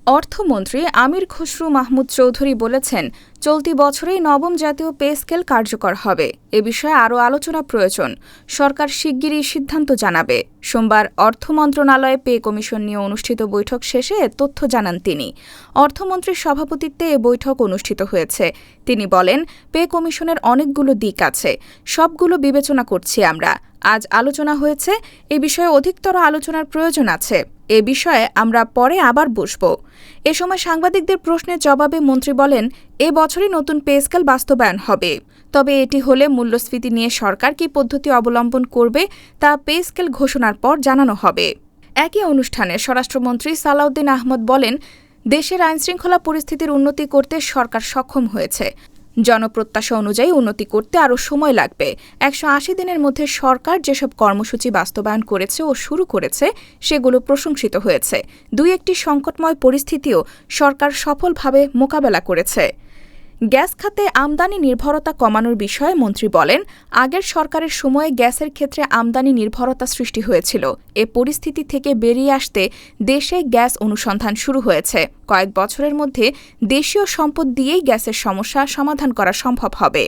অর্থমন্ত্রী আমির খসরু মাহমুদ চৌধুরী বলেছেন, চলতি বছরেই নবম জাতীয় পে স্কেল কার্যকর হবে। এ বিষয়ে আরও আলোচনা প্রয়োজন। সরকার শিগগিরই সিদ্ধান্ত জানাবে। সোমবার অর্থ মন্ত্রণালয়ে পে কমিশন নিয়ে অনুষ্ঠিত বৈঠক শেষে তথ্য জানান তিনি। অর্থমন্ত্রীর সভাপতিত্বে এ বৈঠক অনুষ্ঠিত হয়েছে। তিনি বলেন, পে কমিশনের অনেকগুলো দিক আছে, সবগুলো বিবেচনা করছি আমরা। আজ আলোচনা হয়েছে, এ বিষয়ে অধিকতর আলোচনার প্রয়োজন আছে। এ বিষয়ে আমরা পরে আবার বসব। এ সময় সাংবাদিকদের প্রশ্নের জবাবে মন্ত্রী বলেন, এ বছরই নতুন পে স্কেল বাস্তবায়ন হবে। তবে এটি হলে মূল্যস্ফীতি নিয়ে সরকার কী পদ্ধতি অবলম্বন করবে তা পে স্কেল ঘোষণার পর জানানো হবে। একই অনুষ্ঠানে স্বরাষ্ট্রমন্ত্রী সালাউদ্দিন আহমদ বলেন, দেশের আইনশৃঙ্খলা পরিস্থিতির উন্নতি করতে সরকার সক্ষম হয়েছে। জনপ্রত্যাশা অনুযায়ী উন্নতি করতে আরও সময় লাগবে। 180 দিনের মধ্যে সরকার যেসব কর্মসূচি বাস্তবায়ন করেছে ও শুরু করেছে সেগুলো প্রশংসিত হয়েছে। একটি সংকটময় পরিস্থিতিও সরকার সফলভাবে মোকাবেলা করেছে। গ্যাস খাতে আমদানি নির্ভরতা কমানোর বিষয়ে মন্ত্রী বলেন, আগের সরকারের সময়ে গ্যাসের ক্ষেত্রে আমদানি নির্ভরতা সৃষ্টি হয়েছিল। এ পরিস্থিতি থেকে বেরিয়ে আসতে দেশে গ্যাস অনুসন্ধান শুরু হয়েছে। কয়েক বছরের মধ্যে দেশীয় সম্পদ দিয়েই গ্যাসের সমস্যা সমাধান করা সম্ভব হবে।